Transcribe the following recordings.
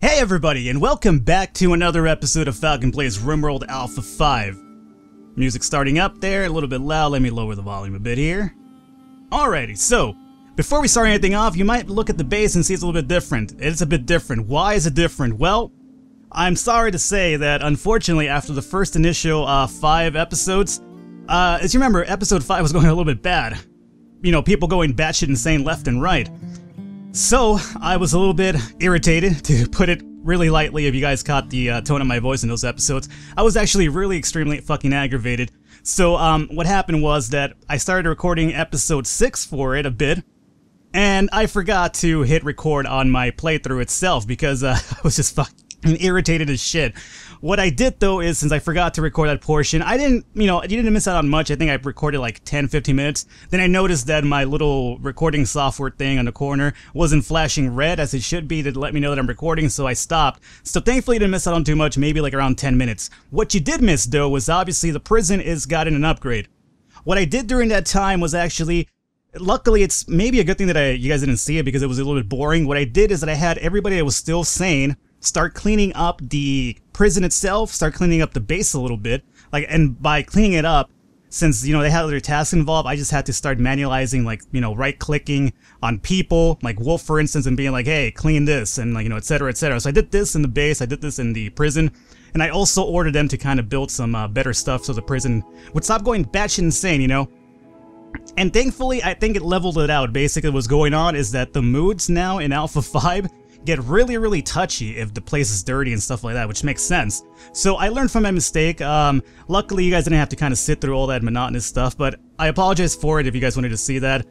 Hey everybody, and welcome back to another episode of Falcon Plays Rimworld Alpha 5. Music starting up there, a little bit loud, let me lower the volume a bit here. Alrighty, so, before we start anything off, you might look at the base and see it's a little bit different. It's a bit different. Why is it different? Well, I'm sorry to say that unfortunately after the first initial 5 episodes, as you remember, episode 5 was going a little bit bad. You know, people going batshit insane left and right. So, I was a little bit irritated, to put it really lightly if you guys caught the tone of my voice in those episodes. I was actually really extremely fucking aggravated. So, what happened was that I started recording episode 6 for it a bit, and I forgot to hit record on my playthrough itself because I was just fucking irritated as shit. What I did though is, since I forgot to record that portion, I didn't, you didn't miss out on much. I think I recorded like 10-15 minutes. Then I noticed that my little recording software thing on the corner wasn't flashing red as it should be to let me know that I'm recording, so I stopped. So thankfully I didn't miss out on too much, maybe like around 10 minutes. What you did miss though was obviously the prison is gotten an upgrade. What I did during that time was actually, luckily it's maybe a good thing that you guys didn't see it because it was a little bit boring. What I did is that I had everybody that was still sane start cleaning up the prison itself, start cleaning up the base a little bit. And by cleaning it up, since, they had other tasks involved, I just had to start manualizing, right-clicking on people, like Wolf, for instance, and being like, hey, clean this, and, etc., etc. So I did this in the base, I did this in the prison, and I also ordered them to kind of build some better stuff so the prison would stop going batshit insane, And thankfully, I think it leveled it out. Basically, what's going on is that the moods now in Alpha 5 get really, really touchy if the place is dirty and stuff like that, which makes sense. So I learned from my mistake. Luckily, you guys didn't have to kind of sit through all that monotonous stuff, but I apologize for it if you guys wanted to see that.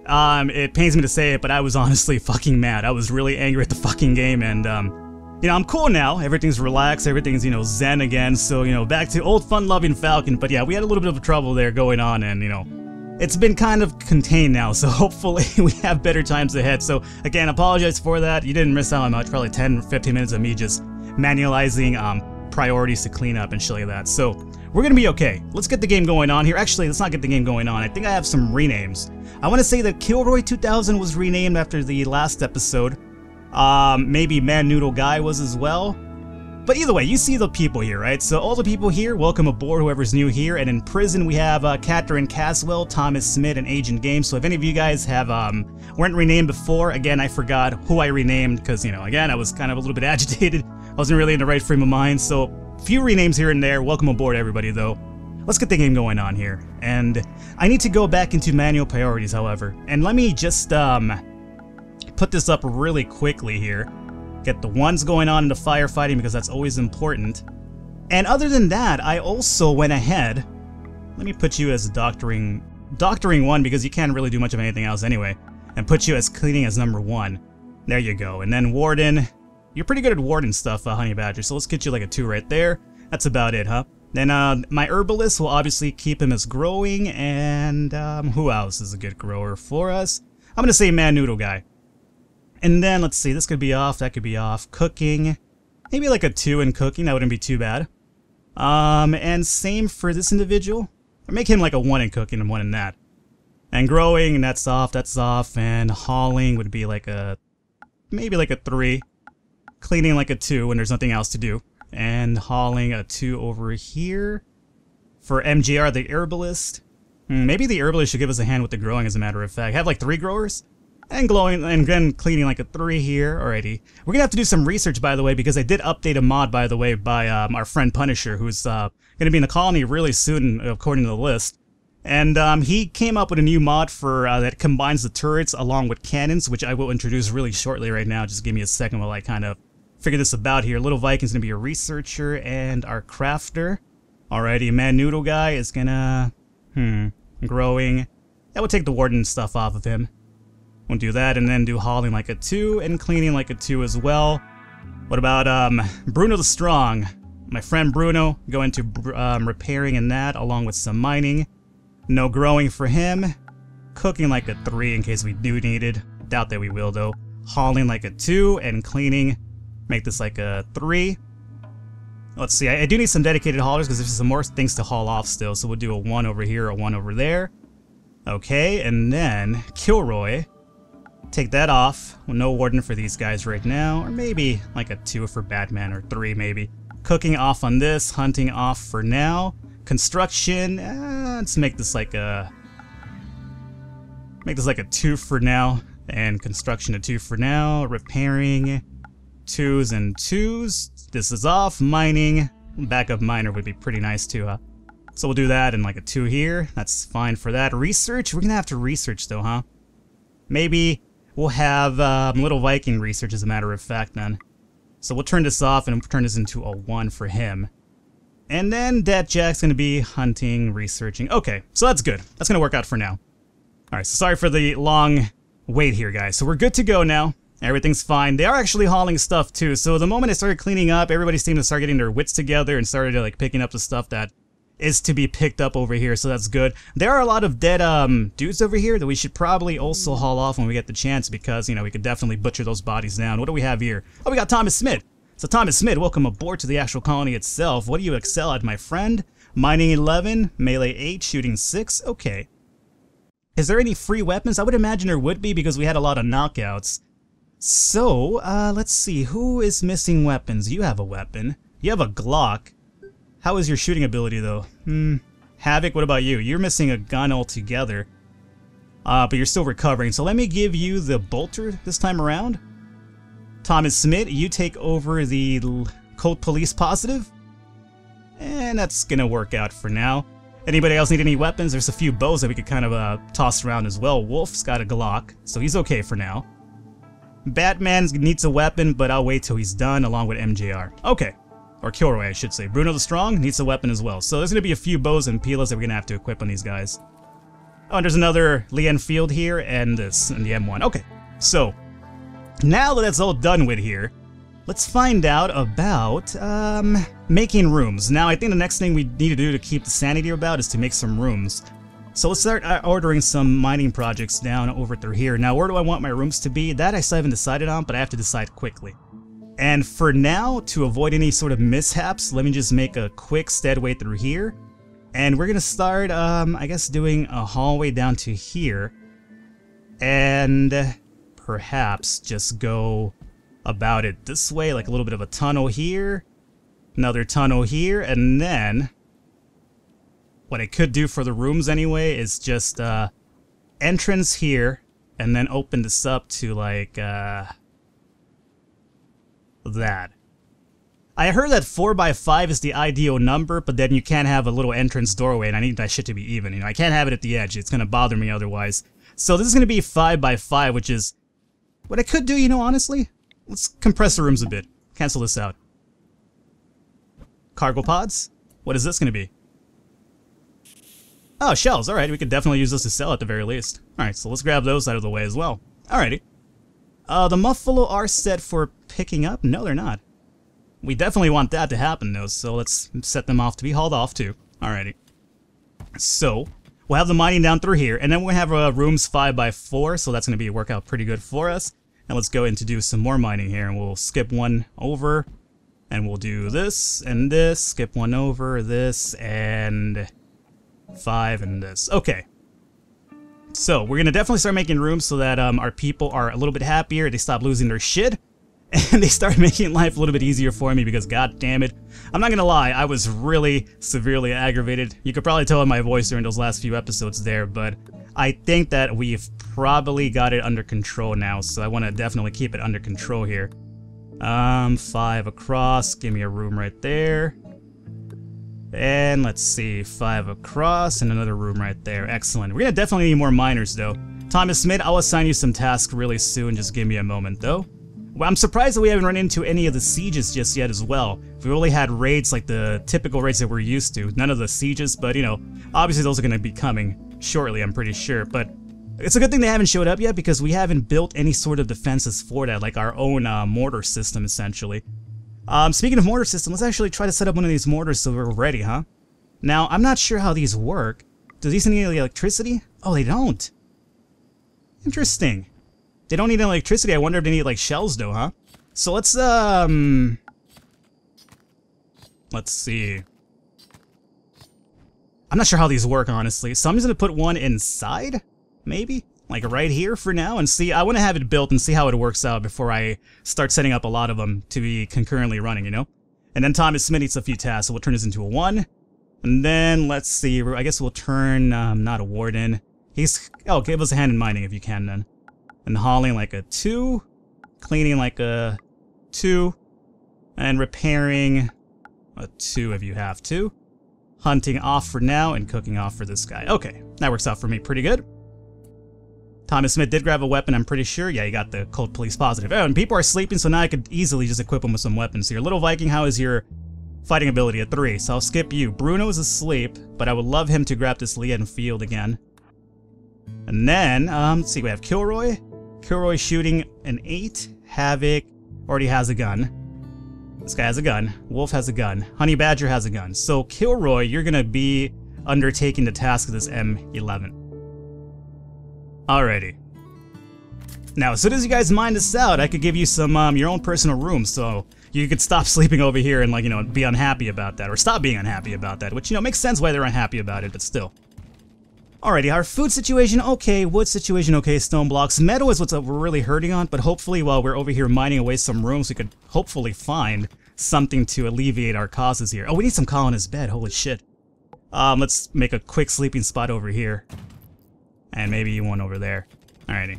It pains me to say it, but I was honestly fucking mad. I was really angry at the fucking game, and, I'm cool now. Everything's relaxed, everything's, zen again, so, back to old fun-loving Falcon. But yeah, we had a little bit of trouble there going on, and, it's been kind of contained now, so hopefully we have better times ahead. So again, apologize for that. You didn't miss out on much, probably 10-15 minutes of me just manualizing priorities to clean up and shit like that. So we're gonna be okay. Let's get the game going on here. Actually, let's not get the game going on. I think I have some renames. I want to say that Kilroy 2000 was renamed after the last episode. Maybe Man Noodle Guy was as well. But either way, you see the people here, right? So all the people here, welcome aboard, whoever's new here. And in prison, we have Catherine Caswell, Thomas Smith, and Agent Games. So if any of you guys have weren't renamed before, again, I forgot who I renamed because, again, I was kind of a little bit agitated. I wasn't really in the right frame of mind. So few renames here and there. Welcome aboard, everybody, though. Let's get the game going on here. And I need to go back into manual priorities, however. And let me just put this up really quickly here. Get the ones going on into firefighting because that's always important. And other than that, I also went ahead. Let me put you as doctoring 1 because you can't really do much of anything else anyway. And put you as cleaning as number 1. There you go. And then warden. You're pretty good at warden stuff, Honey Badger. So let's get you like a 2 right there. That's about it, huh? Then my herbalist will obviously keep him as growing. And who else is a good grower for us? I'm gonna say Man Noodle Guy. And then, let's see, this could be off, that could be off. Cooking, maybe like a 2 in cooking, that wouldn't be too bad. And same for this individual. Or make him like a 1 in cooking and 1 in that. And growing, and that's off, and hauling would be like a, maybe like a 3. Cleaning like a 2 when there's nothing else to do. And hauling a 2 over here. For MGR, the herbalist. Maybe the herbalist should give us a hand with the growing, as a matter of fact. Have like 3 growers? And glowing, and then cleaning like a 3 here. Alrighty. We're gonna have to do some research, by the way, because I did update a mod, by the way, by our friend Punisher, who's gonna be in the colony really soon, according to the list. And he came up with a new mod for that combines the turrets along with cannons, which I will introduce really shortly right now. Just give me a second while I kind of figure this about here. Little Viking's gonna be a researcher and our crafter. Alrighty, Man Noodle Guy is gonna growing. Yeah, we'll take the warden stuff off of him. We'll do that and then do hauling like a 2 and cleaning like a 2 as well. What about Bruno the Strong? My friend Bruno, go into repairing and that along with some mining. No growing for him. Cooking like a 3 in case we do need it. Doubt that we will though. Hauling like a 2 and cleaning. Make this like a 3. Let's see, I do need some dedicated haulers because there's some more things to haul off still. So we'll do a 1 over here, a 1 over there. Okay, and then Kilroy. Take that off. Well, no warden for these guys right now. Or maybe like a 2 for Batman, or 3 maybe. Cooking off on this. Hunting off for now. Construction. Let's make this like a... Make this like a 2 for now. And construction a 2 for now. Repairing. 2s and 2s. This is off. Mining. Backup miner would be pretty nice too, huh? So we'll do that and like a 2 here. That's fine for that. Research? We're gonna have to research though, huh? Maybe we'll have Little Viking research as a matter of fact then. So we'll turn this off and turn this into a 1 for him. And then Dat Jack's gonna be hunting, researching. Okay, so that's good. That's gonna work out for now. Alright, so sorry for the long wait here, guys. So we're good to go now. Everything's fine. They are actually hauling stuff too. So the moment they started cleaning up, everybody seemed to start getting their wits together and started like picking up the stuff that is to be picked up over here, so that's good. There are a lot of dead dudes over here that we should probably also haul off when we get the chance, because, you know, we could definitely butcher those bodies down. What do we have here? Oh, we got Thomas Smith. So Thomas Smith, welcome aboard to the actual colony itself. What do you excel at, my friend? Mining 11, melee 8, shooting 6. Okay. Is there any free weapons? I would imagine there would be, because we had a lot of knockouts. So, let's see. Who is missing weapons? You have a weapon. You have a Glock. How is your shooting ability, though? Havoc, what about you? You're missing a gun altogether. But you're still recovering. So let me give you the bolter this time around. Thomas Smith, you take over the Colt Police Positive. And that's gonna work out for now. Anybody else need any weapons? There's a few bows that we could kind of toss around as well. Wolf's got a Glock, so he's okay for now. Batman needs a weapon, but I'll wait till he's done, along with MJR. Okay. Or Kilroy, I should say. Bruno the Strong needs a weapon as well. So there's going to be a few bows and peelers that we're going to have to equip on these guys. Oh, and there's another Lee Enfield here, and this, and the M1. Okay, so now that that's all done with here, let's find out about making rooms. Now, I think the next thing we need to do to keep the sanity about is to make some rooms. So let's start ordering some mining projects down over through here. Now, where do I want my rooms to be? That I still haven't decided on, but I have to decide quickly. And for now, to avoid any sort of mishaps, let me just make a quick steadway through here. And we're going to start, I guess, doing a hallway down to here. And perhaps just go about it this way, like a little bit of a tunnel here. Another tunnel here, and then what I could do for the rooms anyway is just entrance here, and then open this up to like that. I heard that 4x5 is the ideal number, but then you can't have a little entrance doorway, and I need that shit to be even. You know, I can't have it at the edge. It's gonna bother me otherwise. So this is gonna be 5x5, which is what I could do. You know, honestly, let's compress the rooms a bit. Cancel this out. Cargo pods. What is this gonna be? Oh, shells. All right, we could definitely use this to sell at the very least. All right, so let's grab those out of the way as well. Alrighty. The Muffalo are set for picking up? No, they're not. We definitely want that to happen, though, so let's set them off to be hauled off, too. Alrighty. So, we'll have the mining down through here, and then we'll have rooms 5x4, so that's going to work out pretty good for us. And let's go in to do some more mining here, and we'll skip one over, and we'll do this, and this, skip one over, this, and 5, and this. Okay. So, we're going to definitely start making rooms so that our people are a little bit happier, they stop losing their shit, and they start making life a little bit easier for me because, god damn it, I'm not going to lie, I was really severely aggravated. You could probably tell in my voice during those last few episodes there, but I think that we've probably got it under control now, so I want to definitely keep it under control here. 5 across, give me a room right there. And let's see, 5 across and another room right there. Excellent. We're gonna definitely need more miners though. Thomas Smith, I'll assign you some tasks really soon, just give me a moment though. Well, I'm surprised that we haven't run into any of the sieges just yet as well. We've only had raids like the typical raids that we're used to. None of the sieges, but you know, obviously those are gonna be coming shortly, I'm pretty sure. But it's a good thing they haven't showed up yet because we haven't built any sort of defenses for that, like our own mortar system essentially. Speaking of mortar system, let's actually try to set up one of these mortars so we're ready, huh? Now, I'm not sure how these work. Do these need any electricity? Oh, they don't. Interesting. They don't need any electricity. I wonder if they need, like, shells, though, huh? So let's see. I'm not sure how these work, honestly. So I'm just gonna put one inside? Maybe? like right here for now, and see, I want to have it built and see how it works out before I start setting up a lot of them to be concurrently running, you know? And then Thomas Smith needs a few tasks, so we'll turn this into a 1. And then, let's see, I guess we'll turn, not a warden. Give us a hand in mining if you can then. And hauling like a 2. Cleaning like a 2. And repairing a 2 if you have to. Hunting off for now and cooking off for this guy. Okay, that works out for me pretty good. Thomas Smith did grab a weapon, I'm pretty sure. Yeah, he got the Cold Police positive. Oh, and people are sleeping, so now I could easily just equip them with some weapons here. Little Viking, how is your fighting ability? A 3, so I'll skip you. Bruno is asleep, but I would love him to grab this Lian field again. And then, let's see, we have Kilroy. Kilroy shooting an 8. Havoc already has a gun. This guy has a gun. Wolf has a gun. Honey Badger has a gun. So Kilroy, you're gonna be undertaking the task of this M11. Alrighty. Now, as soon as you guys mine this out, I could give you some, your own personal room, so you could stop sleeping over here and, like, you know, be unhappy about that, or stop being unhappy about that, which, you know, makes sense why they're unhappy about it, but still. Alrighty, our food situation, okay, wood situation, okay, stone blocks. Metal is what we're really hurting on, but hopefully while we're over here mining away some rooms, we could hopefully find something to alleviate our causes here. Oh, we need some colonist bed, holy shit. Let's make a quick sleeping spot over here. And maybe one over there. Alrighty.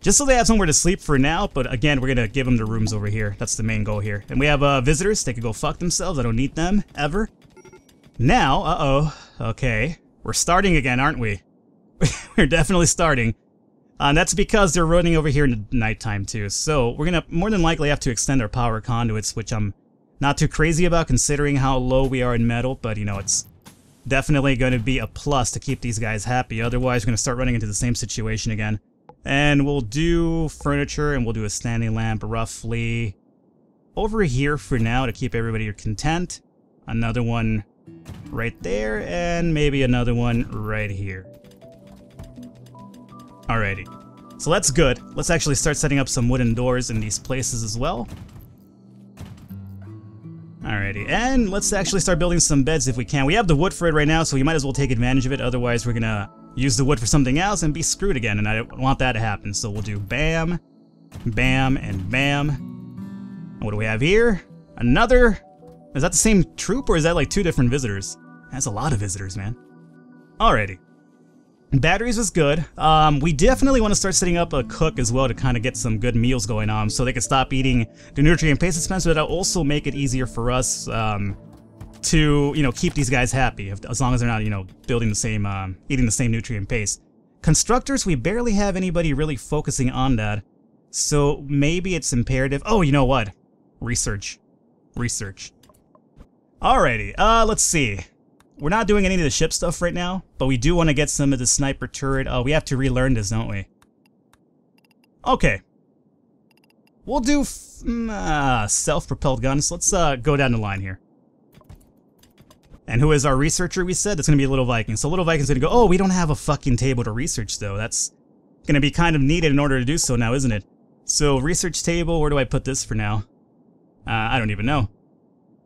Just so they have somewhere to sleep for now, but again, we're gonna give them the rooms over here. That's the main goal here. And we have visitors, they could go fuck themselves, I don't need them, ever. Now, okay. We're starting again, aren't we? We're definitely starting. That's because they're running over here in the nighttime too. So we're gonna more than likely have to extend our power conduits, which I'm not too crazy about considering how low we are in metal, but you know, it's definitely going to be a plus to keep these guys happy. Otherwise, we're going to start running into the same situation again. And we'll do furniture, and we'll do a standing lamp roughly over here for now to keep everybody content. Another one right there, and maybe another one right here. Alrighty. So that's good. Let's actually start setting up some wooden doors in these places as well. Alrighty, and let's actually start building some beds if we can. We have the wood for it right now, so we might as well take advantage of it. Otherwise, we're gonna use the wood for something else and be screwed again, and I don't want that to happen. So we'll do bam, bam, and bam. And what do we have here? Another... Is that the same troop, or is that like 2 different visitors? That's a lot of visitors, man. Alrighty. Batteries was good. We definitely want to start setting up a cook as well to kind of get some good meals going on so they can stop eating the nutrient-based expense, but that'll also make it easier for us to, you know, keep these guys happy, as long as they're not, you know, building the same, eating the same nutrient base. Constructors, we barely have anybody really focusing on that, so maybe it's imperative. Oh, you know what? Research. Research. Alrighty, let's see. We're not doing any of the ship stuff right now, but we do want to get some of the sniper turret. Oh, we have to relearn this, don't we? Okay. We'll do self-propelled guns. Let's go down the line here. And who is our researcher, we said? That's going to be Little Viking. So Little Viking's going to go, oh, we don't have a fucking table to research, though. That's going to be kind of needed in order to do so now, isn't it? So, research table, where do I put this for now? I don't even know.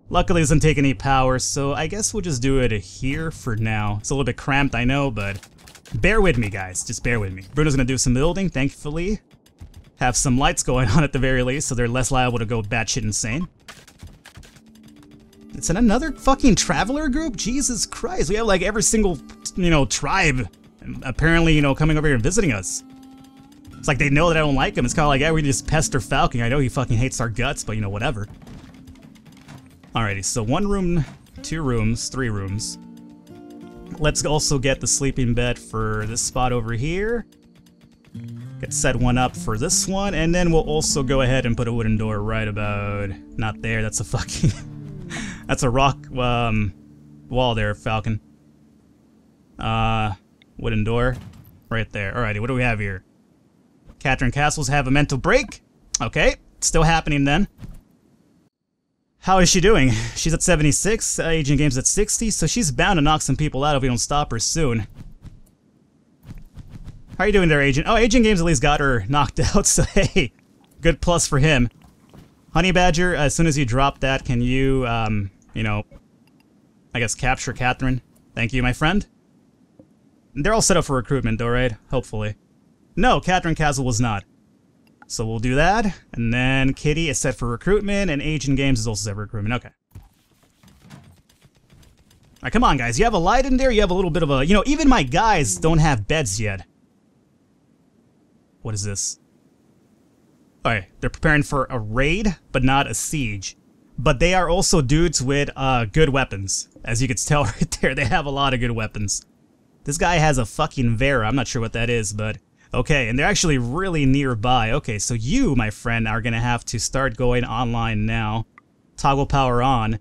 Luckily, it doesn't take any power, so I guess we'll just do it here for now. It's a little bit cramped, I know, but bear with me, guys. Just bear with me. Bruno's going to do some building, thankfully. Have some lights going on at the very least, so they're less liable to go batshit insane. It's another fucking traveler group? Jesus Christ, we have like every single, you know, tribe apparently, you know, coming over here and visiting us. It's like they know that I don't like him. It's kind of like, yeah, we just pester Falcon. I know he fucking hates our guts, but you know, whatever. Alrighty, so 1 room, 2 rooms, 3 rooms. Let's also get the sleeping bed for this spot over here. Get set one up for this one, and then we'll also go ahead and put a wooden door right about... Not there, that's a fucking... That's a rock wall there, Falcon. Wooden door. Right there. Alrighty, what do we have here? Catherine Castles have a mental break. Okay, still happening then. How is she doing? She's at 76, Agent Game's at 60, so she's bound to knock some people out if we don't stop her soon. How are you doing there, Agent? Oh, Agent Game's at least got her knocked out, so hey, good plus for him. Honey Badger, as soon as you drop that, can you, you know, I guess capture Catherine? Thank you, my friend. They're all set up for recruitment, though, right? Hopefully. No, Catherine Castle was not. So we'll do that. And then Kitty is set for recruitment, and Agent Games is also set for recruitment. Okay. Alright, come on, guys. You have a light in there? You have a little bit of a... You know, even my guys don't have beds yet. What is this? Alright, they're preparing for a raid, but not a siege. But they are also dudes with good weapons. As you can tell right there, they have a lot of good weapons. This guy has a fucking Vera. I'm not sure what that is, but... Okay, and they're actually really nearby. Okay, so you, my friend, are gonna have to start going online now. Toggle power on.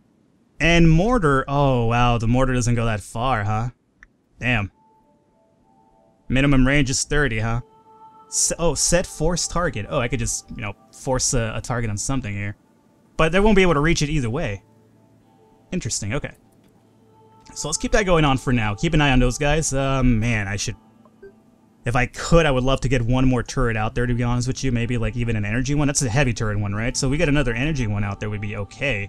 And mortar... Oh, wow, the mortar doesn't go that far, huh? Damn. Minimum range is 30, huh? Oh, set force target. Oh, I could just, you know, force a target on something here. But they won't be able to reach it either way. Interesting, okay. So let's keep that going on for now. Keep an eye on those guys. Man, I should... If I could, I would love to get one more turret out there, to be honest with you. Maybe, like, even an energy one. That's a heavy turret one, right? So we get another energy one out there would be okay.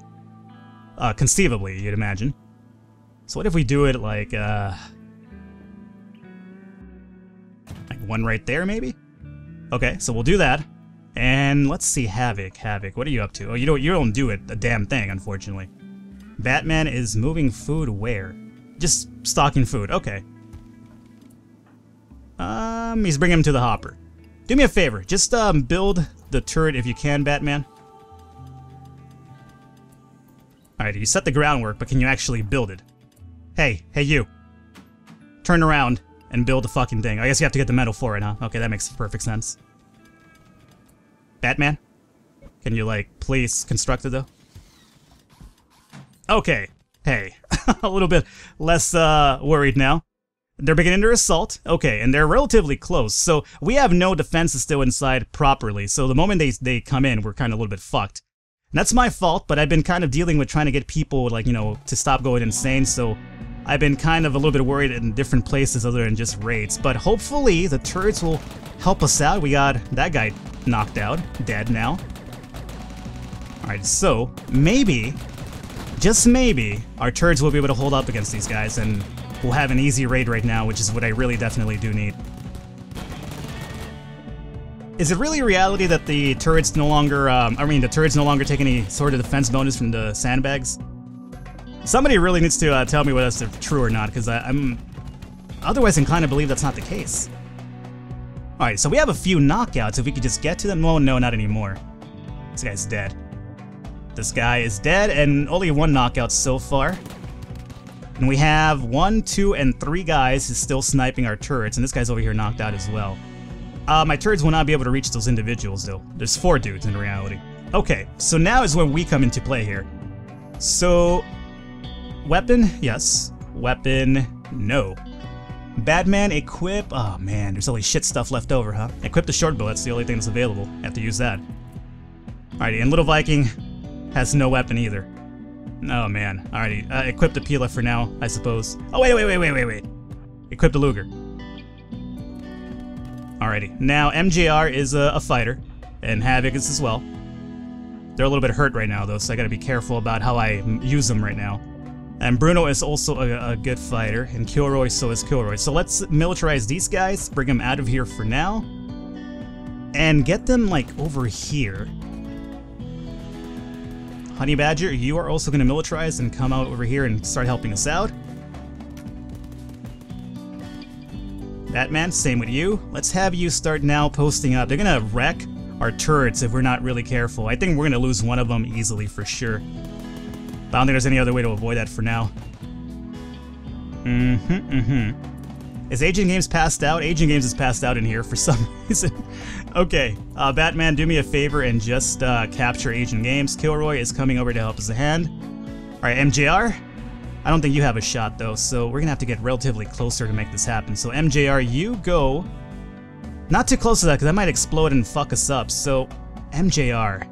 Conceivably, you'd imagine. So what if we do it, like one right there, maybe? Okay, so we'll do that. And let's see, Havoc. Havoc, what are you up to? Oh, you don't do it a damn thing, unfortunately. Batman is moving food where? Just stocking food, okay. He's bringing him to the hopper. Do me a favor, just build the turret if you can, Batman. Alright, you set the groundwork, but can you actually build it? Hey you. Turn around and build the fucking thing. I guess you have to get the metal for it, huh? Okay, that makes perfect sense. Batman? Can you, like, please construct it, though? Okay. Hey. A little bit less, worried now. They're beginning their assault. Okay, and they're relatively close. So we have no defenses still inside properly. So the moment they come in, we're kind of a little bit fucked. And that's my fault, but I've been kind of dealing with trying to get people, like, you know, to stop going insane. So I've been kind of a little bit worried in different places other than just raids. But hopefully the turrets will help us out. We got that guy knocked out, dead now. Alright, so maybe, just maybe, our turrets will be able to hold up against these guys, and we'll have an easy raid right now, which is what I really definitely do need. Is it really reality that the turrets no longer, the turrets no longer take any sort of defense bonus from the sandbags? Somebody really needs to tell me whether that's true or not, because I'm otherwise inclined to believe that's not the case. Alright, so we have a few knockouts. If we could just get to them. Oh, no, not anymore. This guy's dead. This guy is dead, and only one knockout so far. And we have 1, 2, and 3 guys who's still sniping our turrets, and this guy's over here knocked out as well. My turrets will not be able to reach those individuals, though. There's 4 dudes in reality. Okay, so now is when we come into play here. So, weapon, yes. Weapon, no. Batman, equip, oh man, there's only shit stuff left over, huh? Equip the short bow, that's the only thing that's available. Have to use that. Alrighty, and Little Viking has no weapon either. Oh man, alrighty, equip the Pila for now, I suppose. Oh wait. Equip the Luger. Alrighty, now MJR is a fighter, and Havoc is as well. They're a little bit hurt right now though, so I gotta be careful about how I use them right now. And Bruno is also a good fighter, and Kilroy, so is Kilroy. So let's militarize these guys, bring them out of here for now, and get them, like, over here. Honey Badger, you are also going to militarize and come out over here and start helping us out. Batman, same with you. Let's have you start now posting up. They're going to wreck our turrets if we're not really careful. I think we're going to lose one of them easily for sure. I don't think there's any other way to avoid that for now. Is Agent Games passed out? Agent Games is passed out in here for some reason. Okay, Batman, do me a favor and just capture Agent Games. Kilroy is coming over to help us a hand. Alright, MJR? I don't think you have a shot though, so we're gonna have to get relatively closer to make this happen. So MJR, you go... Not too close to that, because that might explode and fuck us up. So, MJR.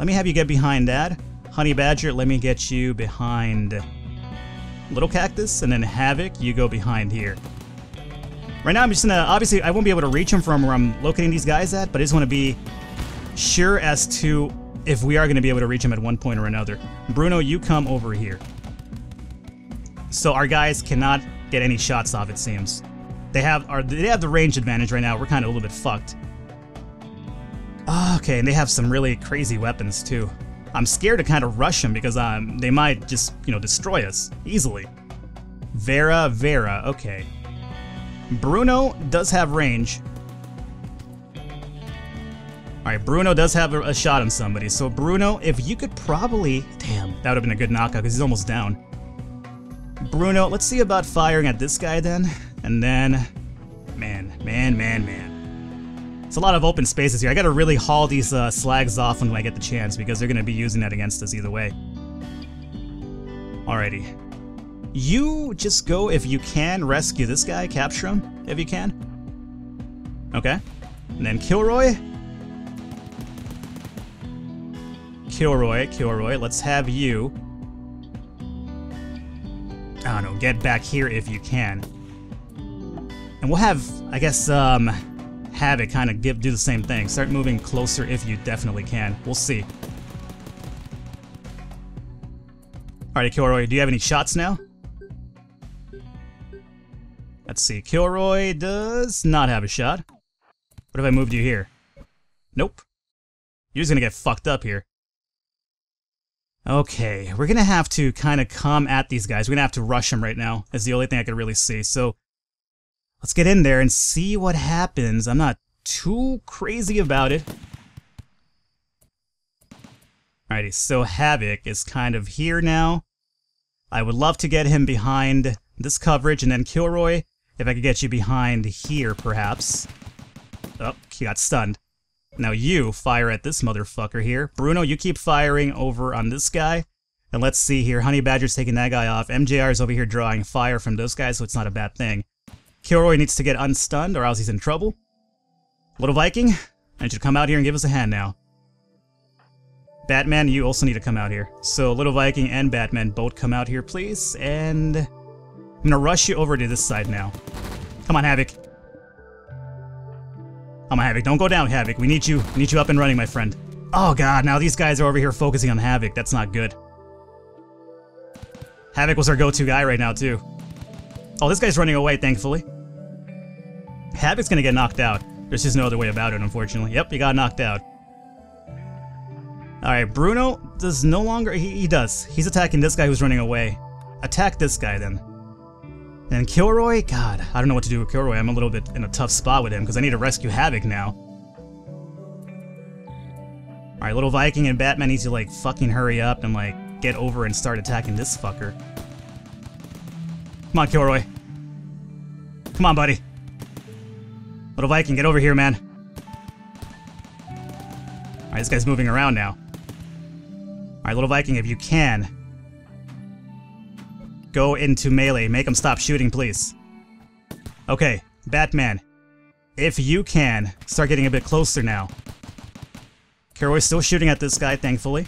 Let me have you get behind that. Honey Badger, let me get you behind Little Cactus, and then Havoc, you go behind here. Right now I'm just gonna, obviously I won't be able to reach them from where I'm locating these guys at, but I just want to be sure as to if we are going to be able to reach them at one point or another. Bruno, you come over here. So our guys cannot get any shots off, it seems. They have the range advantage right now. We're kind of a little bit fucked. Okay, and they have some really crazy weapons too. I'm scared to kind of rush them because they might just, you know, destroy us easily. Vera, okay. Bruno does have range. Alright, Bruno does have a shot on somebody. So Bruno, if you could probably... Damn, that would have been a good knockout because he's almost down. Bruno, let's see about firing at this guy then. And then... Man. It's a lot of open spaces here. I gotta really haul these slags off when I get the chance because they're gonna be using that against us either way. Alrighty. You just go if you can, rescue this guy, capture him if you can. Okay. And then Kilroy, let's have you... I don't know, get back here if you can. And we'll have, I guess, Havoc kind of do the same thing. Start moving closer if you definitely can. We'll see. Alright, Kilroy, do you have any shots now? Let's see. Kilroy does not have a shot. What if I moved you here? Nope. You're just gonna get fucked up here. Okay, we're gonna have to kind of come at these guys. We're gonna have to rush them right now. Is the only thing I can really see. So let's get in there and see what happens. I'm not too crazy about it. Alrighty, so Havoc is kind of here now. I would love to get him behind this coverage, and then Kilroy, if I could get you behind here, perhaps. Oh, he got stunned. Now you fire at this motherfucker here. Bruno, you keep firing over on this guy. And let's see here. Honey Badger's taking that guy off. MJR's over here drawing fire from those guys, so it's not a bad thing. Kilroy needs to get unstunned or else he's in trouble. Little Viking, I need you to come out here and give us a hand now. Batman, you also need to come out here. So Little Viking and Batman both come out here, please. And I'm gonna rush you over to this side now. Come on, Havoc. Come on, Havoc. Don't go down, Havoc. We need you up and running, my friend. Oh god, now these guys are over here focusing on Havoc. That's not good. Havoc was our go-to guy right now, too. Oh, this guy's running away, thankfully. Havoc's gonna get knocked out. There's just no other way about it, unfortunately. Yep, he got knocked out. Alright, Bruno does no longer... He does. He's attacking this guy who's running away. Attack this guy, then. And Kilroy? God, I don't know what to do with Kilroy. I'm a little bit in a tough spot with him, because I need to rescue Havoc now. Alright, Little Viking and Batman need to, like, fucking hurry up and, like, get over and start attacking this fucker. Come on, Kilroy. Come on, buddy. Little Viking, get over here, man. Alright, this guy's moving around now. Alright, Little Viking, if you can, go into melee. Make him stop shooting, please. Okay, Batman, if you can, start getting a bit closer now. Kilroy's still shooting at this guy, thankfully.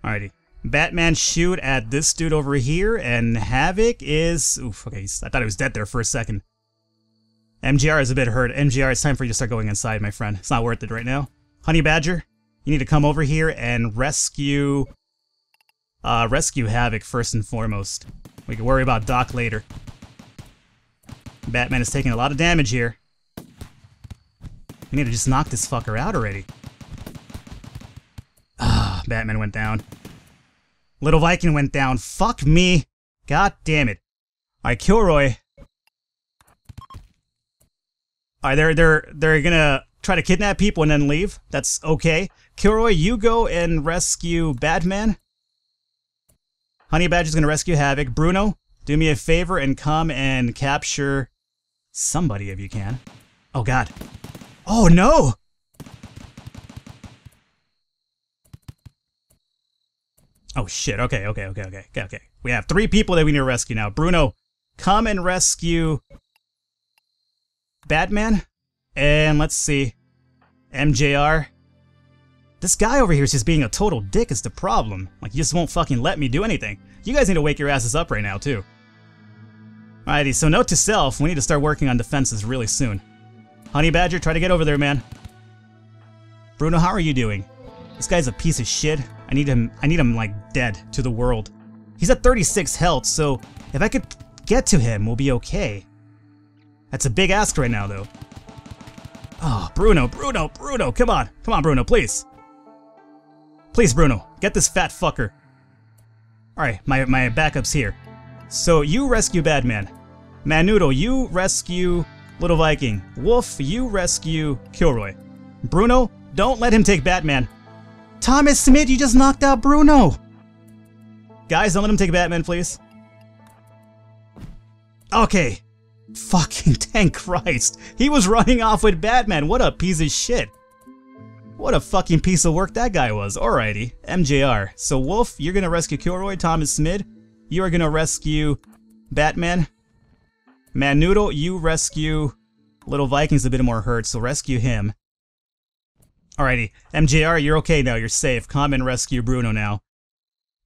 Alrighty. Batman, shoot at this dude over here, and Havoc is... Oof, okay, I thought he was dead there for a second. MGR is a bit hurt. MGR, it's time for you to start going inside, my friend. It's not worth it right now. Honey Badger, you need to come over here and rescue Havoc first and foremost. We can worry about Doc later. Batman is taking a lot of damage here. We need to just knock this fucker out already. Ah, Batman went down. Little Viking went down. Fuck me. God damn it. Alright, Kilroy. Alright, they're gonna try to kidnap people and then leave. That's okay. Kilroy, you go and rescue Batman. Honey Badger's gonna rescue Havoc. Bruno, do me a favor and come and capture somebody if you can. Oh god. Oh no! Oh shit, okay. We have 3 people that we need to rescue now. Bruno, come and rescue Batman. And let's see. MJR. This guy over here is just being a total dick is the problem. Like, he just won't fucking let me do anything. You guys need to wake your asses up right now, too. Alrighty, so note to self, we need to start working on defenses really soon. Honey Badger, try to get over there, man. Bruno, how are you doing? This guy's a piece of shit. I need him like dead to the world. He's at 36 health, so if I could get to him, we'll be okay. That's a big ask right now, though. Oh, Bruno, Bruno, Bruno, come on. Come on, Bruno, please. Please, Bruno, get this fat fucker. Alright, my backup's here. So, you rescue Batman. Manudo, you rescue Little Viking. Wolf, you rescue Kilroy. Bruno, don't let him take Batman. Thomas Smith, you just knocked out Bruno. Guys, don't let him take Batman, please. Okay. Fucking thank Christ. He was running off with Batman. What a piece of shit. What a fucking piece of work that guy was. Alrighty. MJR. So Wolf, you're gonna rescue Kilroy. Thomas Smith, you are gonna rescue Batman. Manudo, you rescue Little Viking's a bit more hurt, so rescue him. Alrighty. MJR, you're okay now. You're safe. Come and rescue Bruno now.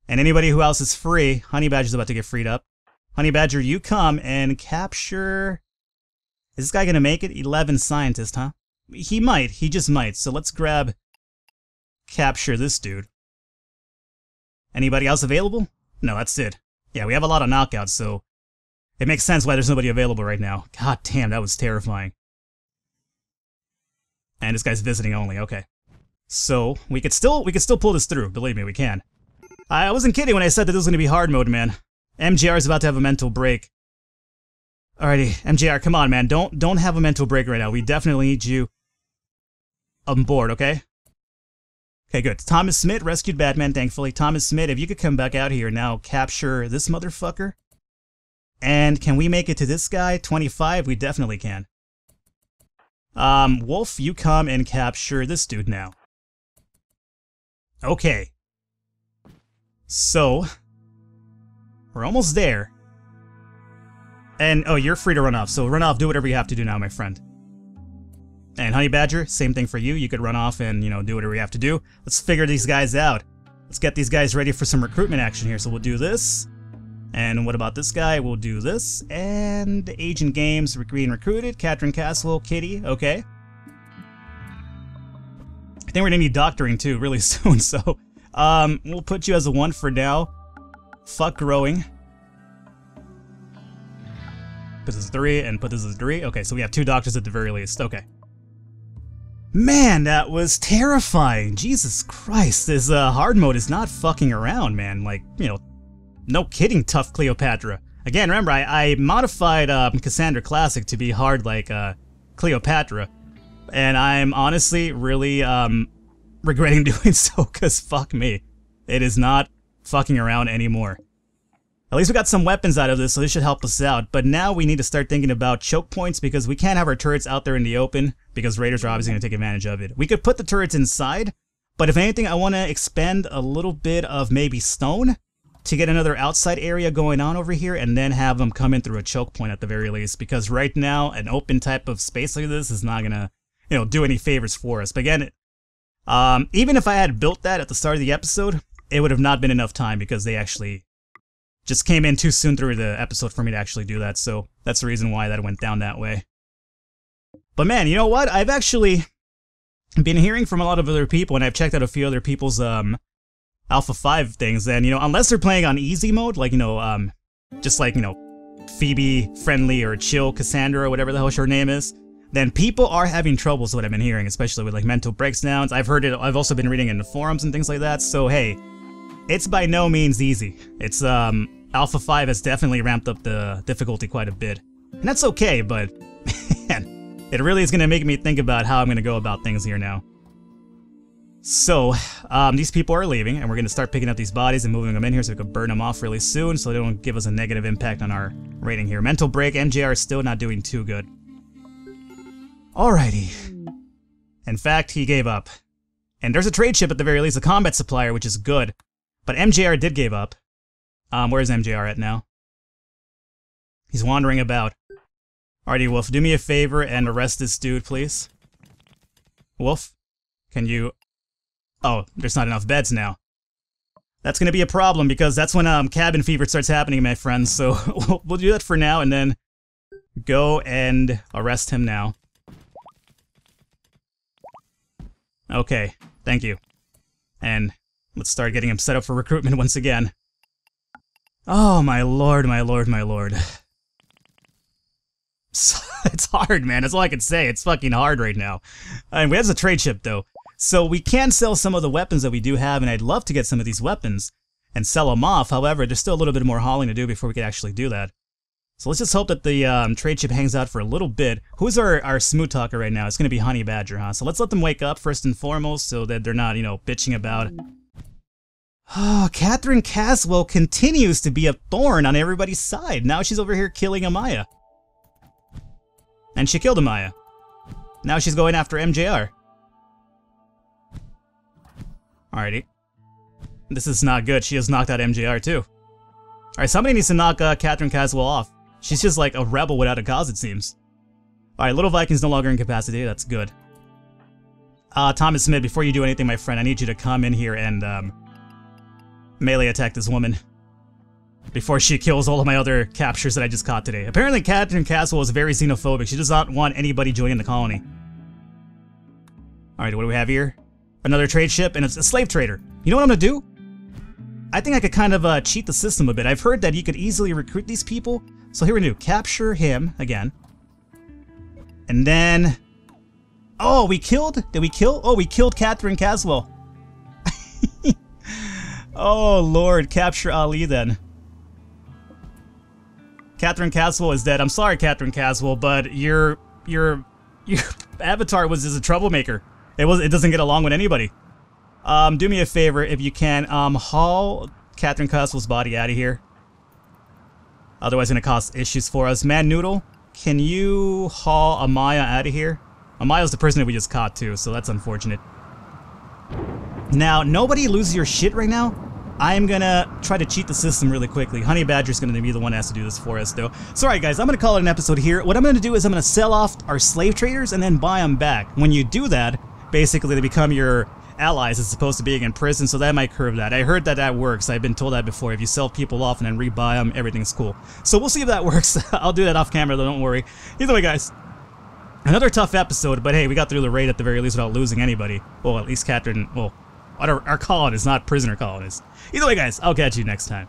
And anybody who else is free, Honey Badger's about to get freed up. Honey Badger, you come and capture... Is this guy gonna make it? 11 scientists, huh? He might. He just might. So let's grab... Capture this dude. Anybody else available? No, that's it. Yeah, we have a lot of knockouts, so... It makes sense why there's nobody available right now. God damn, that was terrifying. And this guy's visiting only, okay. So, we could still pull this through, believe me, we can. I wasn't kidding when I said that this was gonna be hard mode, man. MJR is about to have a mental break. Alrighty, MJR, come on, man. Don't have a mental break right now. We definitely need you on board, okay? Okay, good. Thomas Smith rescued Batman, thankfully. Thomas Smith, if you could come back out here now, capture this motherfucker. And can we make it to this guy? 25? We definitely can. Wolf, you come and capture this dude now. Okay. So, we're almost there. And, oh, you're free to run off, so run off, do whatever you have to do now, my friend. And Honey Badger, same thing for you. You could run off and, you know, do whatever you have to do. Let's figure these guys out. Let's get these guys ready for some recruitment action here. So we'll do this. And what about this guy? We'll do this. And Agent Games being recruited. Catherine Castle, Kitty, okay. I think we're gonna need doctoring too, really soon, so we'll put you as a 1 for now. Fuck growing. Put this as 3 and put this as 3. Okay, so we have 2 doctors at the very least. Okay. Man, that was terrifying. Jesus Christ, this hard mode is not fucking around, man. Like, you know, no kidding, tough Cleopatra. Again, remember, I modified Cassandra Classic to be hard like Cleopatra. And I'm honestly really regretting doing so, because fuck me. It is not fucking around anymore. At least we got some weapons out of this, so this should help us out. But now we need to start thinking about choke points, because we can't have our turrets out there in the open, because raiders are obviously going to take advantage of it. We could put the turrets inside, but if anything, I want to expend a little bit of maybe stone to get another outside area going on over here, and then have them come in through a choke point at the very least, because right now, an open type of space like this is not going to, you know, do any favors for us. But again, even if I had built that at the start of the episode, it would have not been enough time, because they actually just came in too soon through the episode for me to actually do that, so that's the reason why that went down that way. But man, you know what? I've actually been hearing from a lot of other people, and I've checked out a few other people's Alpha 5 things, and, you know, unless they're playing on easy mode, like, you know, just like, you know, Phoebe Friendly or Chill Cassandra or whatever the hell her name is, then people are having trouble, is what I've been hearing, especially with, like, mental breakdowns. I've heard it, I've also been reading in the forums and things like that, so hey, it's by no means easy. It's, Alpha 5 has definitely ramped up the difficulty quite a bit. And that's okay, but, man, it really is going to make me think about how I'm going to go about things here now. So, these people are leaving, and we're going to start picking up these bodies and moving them in here so we can burn them off really soon, so they don't give us a negative impact on our rating here. Mental break, MJR is still not doing too good. Alrighty. In fact, he gave up. And there's a trade ship at the very least, a combat supplier, which is good. But MJR did give up. Where's MJR at now? He's wandering about. Alrighty, Wolf, do me a favor and arrest this dude, please. Wolf, can you... Oh, there's not enough beds now. That's gonna be a problem, because that's when cabin fever starts happening, my friends, so we'll do that for now, and then go and arrest him now. Okay, thank you. And let's start getting him set up for recruitment once again. Oh, my lord, my lord, my lord. So, it's hard, man. That's all I can say. It's fucking hard right now. We have a trade ship, though. So we can sell some of the weapons that we do have, and I'd love to get some of these weapons and sell them off. However, there's still a little bit more hauling to do before we can actually do that. So let's just hope that the trade ship hangs out for a little bit. Who's our smooth talker right now? It's going to be Honey Badger, huh? So let's let them wake up first and foremost so that they're not, you know, bitching about... Oh, Catherine Caswell continues to be a thorn on everybody's side. Now she's over here killing Amaya. And she killed Amaya. Now she's going after MJR. Alrighty. This is not good. She has knocked out MJR too. Alright, somebody needs to knock Catherine Caswell off. She's just like a rebel without a cause, it seems. Alright, Little Viking's no longer incapacitated. That's good. Thomas Smith, before you do anything, my friend, I need you to come in here and melee attack this woman before she kills all of my other captures that I just caught today. Apparently, Catherine Caswell is very xenophobic. She does not want anybody joining the colony. Alright, what do we have here? Another trade ship, and it's a slave trader. You know what I'm gonna do? I think I could kind of cheat the system a bit. I've heard that you could easily recruit these people. So here we do. Capture him again. And then... Oh, we killed... Did we kill? Oh, we killed Catherine Caswell. Oh, Lord. Capture Ali, then. Catherine Caswell is dead. I'm sorry, Catherine Caswell, but your avatar was just a troublemaker. It doesn't get along with anybody. Do me a favor, if you can, haul Catherine Caswell's body out of here. Otherwise, it's gonna cause issues for us. Man Noodle, can you haul Amaya out of here? Amaya's the person that we just caught, too, so that's unfortunate. Now, nobody lose your shit right now. I am gonna try to cheat the system really quickly. Honey Badger's gonna be the one that has to do this for us, though. So, alright, guys, I'm gonna call it an episode here. What I'm gonna do is I'm gonna sell off our slave traders and then buy them back. When you do that, basically they become your allies as opposed to being in prison, so that might curve that. I heard that that works. I've been told that before. If you sell people off and then rebuy them, everything's cool. So we'll see if that works. I'll do that off camera, though, don't worry. Either way, guys, another tough episode, but hey, we got through the raid at the very least without losing anybody. Well, at least Catherine, well, our colonists, not prisoner colonists. Either way, guys, I'll catch you next time.